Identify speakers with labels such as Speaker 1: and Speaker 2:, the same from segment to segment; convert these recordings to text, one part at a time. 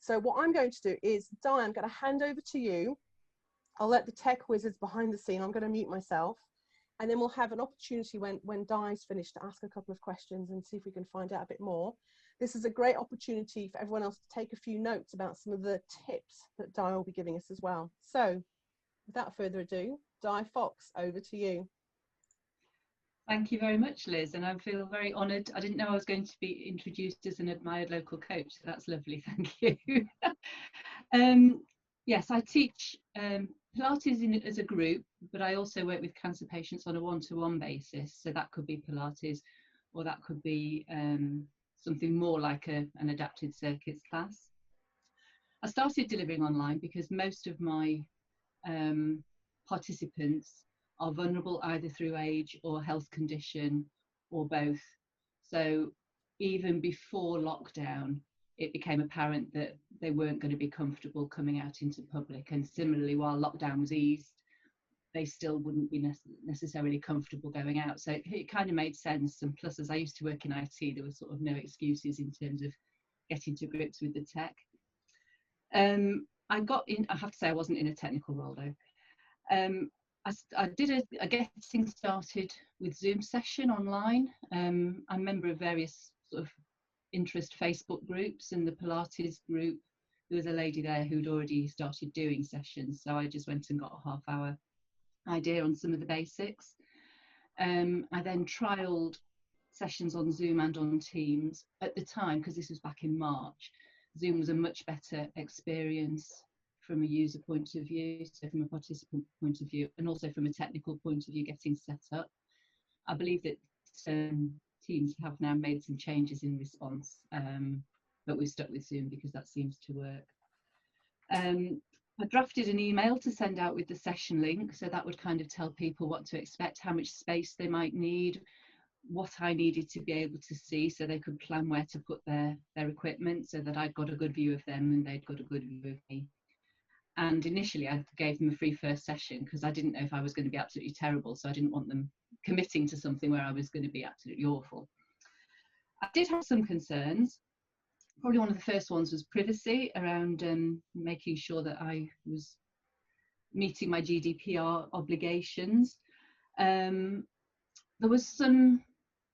Speaker 1: So what I'm going to do is, Di, I'm going to hand over to you. I'll let the tech wizards behind the scene, I'm going to mute myself, and then we'll have an opportunity when Di's finished to ask a couple of questions and see if we can find out a bit more. This is a great opportunity for everyone else to take a few notes about some of the tips that Di will be giving us as well. So without further ado, Di Fox, over to you.
Speaker 2: Thank you very much, Liz, and I feel very honoured. I didn't know I was going to be introduced as an admired local coach, so that's lovely, thank you. Yes, I teach Pilates as a group, but I also work with cancer patients on a one-to-one basis, so that could be Pilates, or that could be something more like an adapted circuits class. I started delivering online because most of my participants are vulnerable either through age or health condition or both. So even before lockdown, it became apparent that they weren't going to be comfortable coming out into public. And similarly, while lockdown was eased, they still wouldn't be necessarily comfortable going out. So it kind of made sense. And plus, as I used to work in IT, there was sort of no excuses in terms of getting to grips with the tech. I have to say I wasn't in a technical role though. I did a getting started with Zoom session online. I'm a member of various sort of interest Facebook groups, and the Pilates group, there was a lady there who'd already started doing sessions, so I just went and got a half-hour idea on some of the basics. I then trialled sessions on Zoom and on Teams. At the time, because this was back in March, Zoom was a much better experience from a user point of view, so from a participant point of view, and also from a technical point of view, getting set up. I believe that Teams have now made some changes in response, but we've stuck with Zoom because that seems to work. I drafted an email to send out with the session link, so that would kind of tell people what to expect, how much space they might need, what I needed to be able to see, so they could plan where to put their equipment, so that I'd got a good view of them and they'd got a good view of me. And initially I gave them a free first session because I didn't know if I was going to be absolutely terrible, so I didn't want them committing to something where I was going to be absolutely awful. I did have some concerns. Probably one of the first ones was privacy, around making sure that I was meeting my GDPR obligations. There was some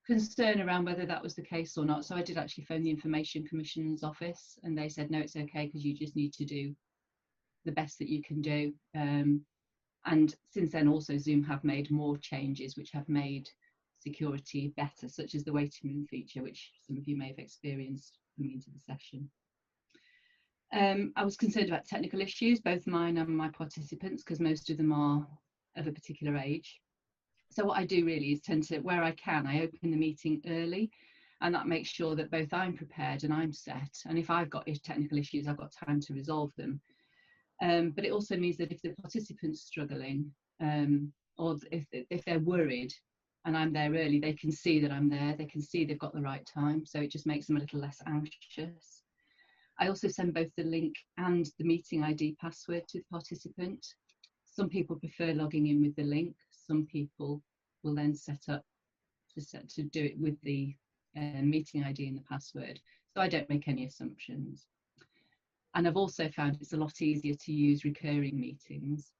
Speaker 2: concern around whether that was the case or not, so I did actually phone the Information Commission's office, and they said no, it's okay, because you just need to do the best that you can do. And since then also Zoom have made more changes which have made security better, such as the waiting room feature, which some of you may have experienced coming into the session. I was concerned about technical issues, both mine and my participants, because most of them are of a particular age. So what I do really is tend to, where I can, I open the meeting early, and that makes sure that both I'm prepared and I'm set, and if I've got technical issues, I've got time to resolve them. But it also means that if the participant's struggling, or if they're worried and I'm there early, they can see that I'm there, they can see they've got the right time, so it just makes them a little less anxious. I also send both the link and the meeting ID password to the participant. Some people prefer logging in with the link, some people will then set up to do it with the meeting ID and the password, so I don't make any assumptions. And I've also found it's a lot easier to use recurring meetings.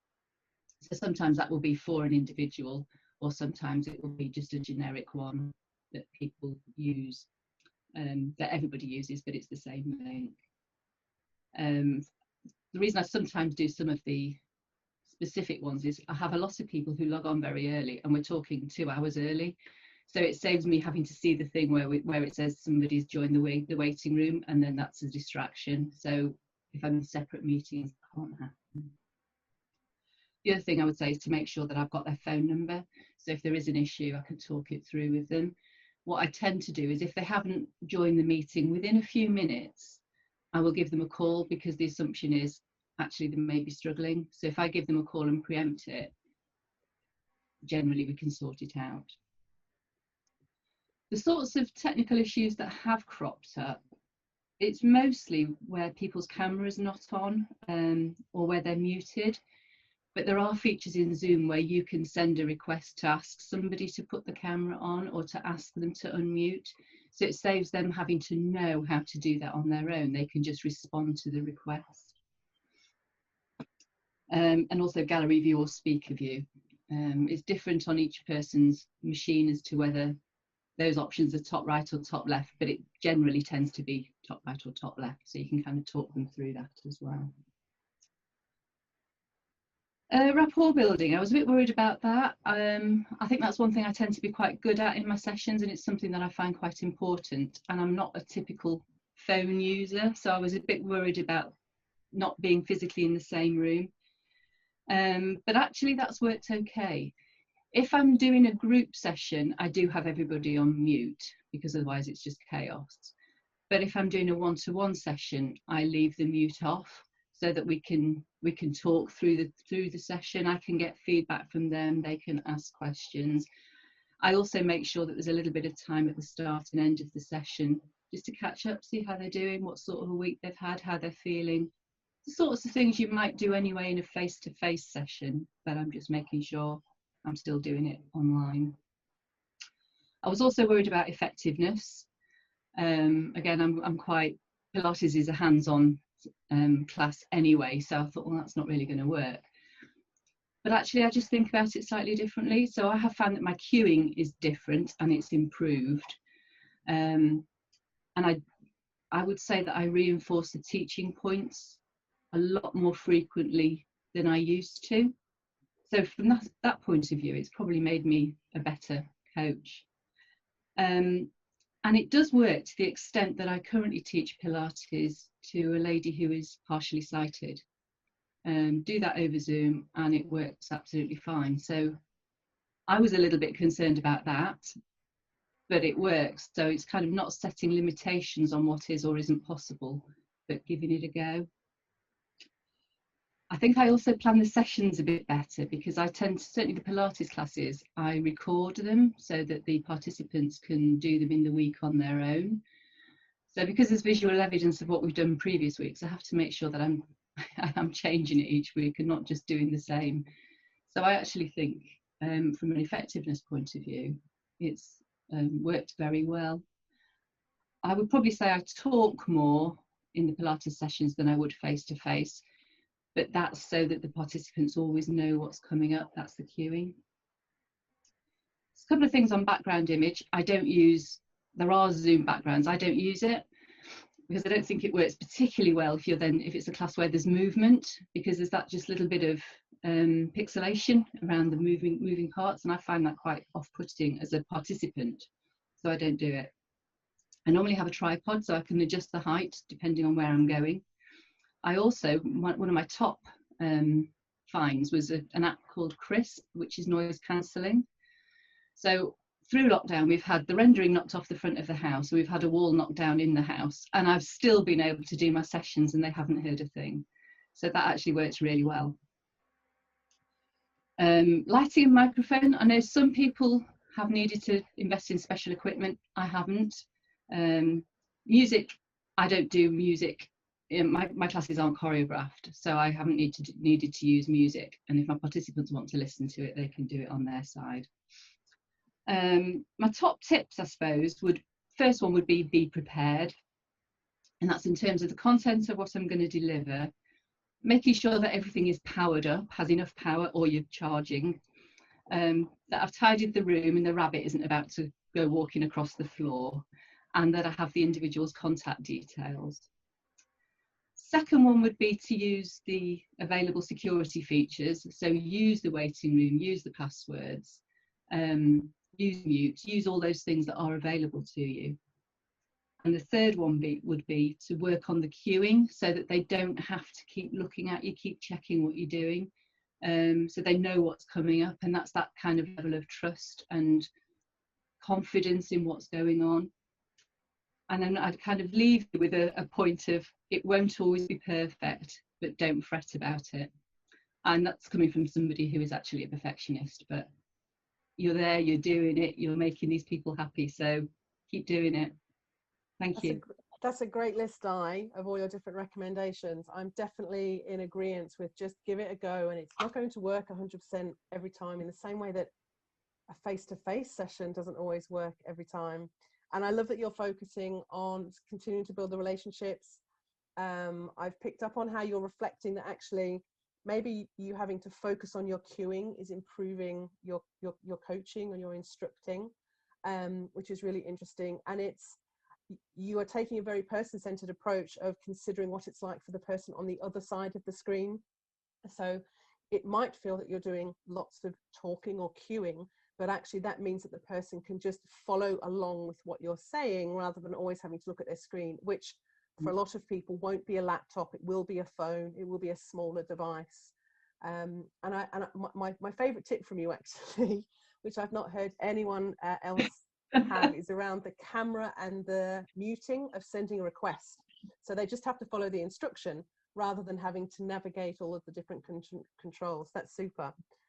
Speaker 2: So sometimes that will be for an individual, or sometimes it will be just a generic one that people use, that everybody uses, but it's the same link. The reason I sometimes do some of the specific ones is I have a lot of people who log on very early, and we're talking 2 hours early. So it saves me having to see the thing where it says somebody's joined the waiting room, and then that's a distraction. So if I'm in separate meetings, it can't happen. The other thing I would say is to make sure that I've got their phone number. So if there is an issue, I can talk it through with them. What I tend to do is if they haven't joined the meeting within a few minutes, I will give them a call, because the assumption is actually they may be struggling. So if I give them a call and preempt it, generally we can sort it out. The sorts of technical issues that have cropped up, it's mostly where people's cameras not on, or where they're muted. But there are features in Zoom where you can send a request to ask somebody to put the camera on, or to ask them to unmute. So it saves them having to know how to do that on their own. They can just respond to the request. And also gallery view or speaker view. It's different on each person's machine as to whether those options are top right or top left, but it generally tends to be top right or top left, so you can kind of talk them through that as well. Rapport building, I was a bit worried about that. I think that's one thing I tend to be quite good at in my sessions, and it's something that I find quite important, and I'm not a typical phone user, so I was a bit worried about not being physically in the same room. But actually that's worked okay. If I'm doing a group session, I do have everybody on mute because otherwise it's just chaos. But if I'm doing a one-to-one session, I leave the mute off so that we can talk through the session. I can get feedback from them. They can ask questions. I also make sure that there's a little bit of time at the start and end of the session just to catch up, see how they're doing, what sort of a week they've had, how they're feeling. The sorts of things you might do anyway in a face-to-face session, but I'm just making sure I'm still doing it online. I was also worried about effectiveness. Again, I'm quite, Pilates is a hands-on class anyway, so I thought, well, that's not really going to work. But actually, I just think about it slightly differently. So I have found that my cueing is different and it's improved. And I would say that I reinforce the teaching points a lot more frequently than I used to. So from that point of view, it's probably made me a better coach. And it does work to the extent that I currently teach Pilates to a lady who is partially sighted. Do that over Zoom and it works absolutely fine. So I was a little bit concerned about that, but it works. So it's kind of not setting limitations on what is or isn't possible, but giving it a go. I think I also plan the sessions a bit better because I tend to, certainly the Pilates classes, I record them so that the participants can do them in the week on their own. So because there's visual evidence of what we've done previous weeks, I have to make sure that I'm changing it each week and not just doing the same. So I actually think from an effectiveness point of view, it's worked very well. I would probably say I talk more in the Pilates sessions than I would face-to-face. But that's so that the participants always know what's coming up. That's the cueing. A couple of things on background image. There are Zoom backgrounds. I don't use it because I don't think it works particularly well if it's a class where there's movement, because there's that just little bit of pixelation around the moving parts, and I find that quite off-putting as a participant. So I don't do it. I normally have a tripod so I can adjust the height depending on where I'm going. I also, one of my top finds was an app called Crisp, which is noise cancelling. So through lockdown, we've had the rendering knocked off the front of the house, we've had a wall knocked down in the house, and I've still been able to do my sessions and they haven't heard a thing. So that actually works really well. Lighting and microphone. I know some people have needed to invest in special equipment. I haven't. Music, I don't do music. My classes aren't choreographed, so I haven't needed to use music, and if my participants want to listen to it, they can do it on their side. My top tips, I suppose, first one would be prepared, and that's in terms of the content of what I'm going to deliver, making sure that everything is powered up, has enough power, or you're charging, that I've tidied the room and the rabbit isn't about to go walking across the floor, and that I have the individual's contact details. Second one would be to use the available security features. So use the waiting room, use the passwords, use mute, use all those things that are available to you. And the third one would be to work on the cueing so that they don't have to keep looking at you, keep checking what you're doing. So they know what's coming up, and that's that kind of level of trust and confidence in what's going on. And then I'd kind of leave you with a point of, it won't always be perfect, but don't fret about it. And that's coming from somebody who is actually a perfectionist, but you're there, you're doing it, you're making these people happy, so keep doing it. Thank you.
Speaker 1: That's a great list, Di, of all your different recommendations. I'm definitely in agreement with just give it a go, and it's not going to work 100% every time, in the same way that a face-to-face session doesn't always work every time. And I love that you're focusing on continuing to build the relationships. I've picked up on how you're reflecting that actually maybe you having to focus on your cueing is improving your coaching or your instructing, which is really interesting. And you are taking a very person-centered approach of considering what it's like for the person on the other side of the screen. So it might feel that you're doing lots of talking or cueing, but actually that means that the person can just follow along with what you're saying rather than always having to look at their screen, which for a lot of people won't be a laptop, it will be a phone, it will be a smaller device. My favorite tip from you actually, which I've not heard anyone else have, is around the camera and the muting of sending a request. So they just have to follow the instruction rather than having to navigate all of the different controls. That's super.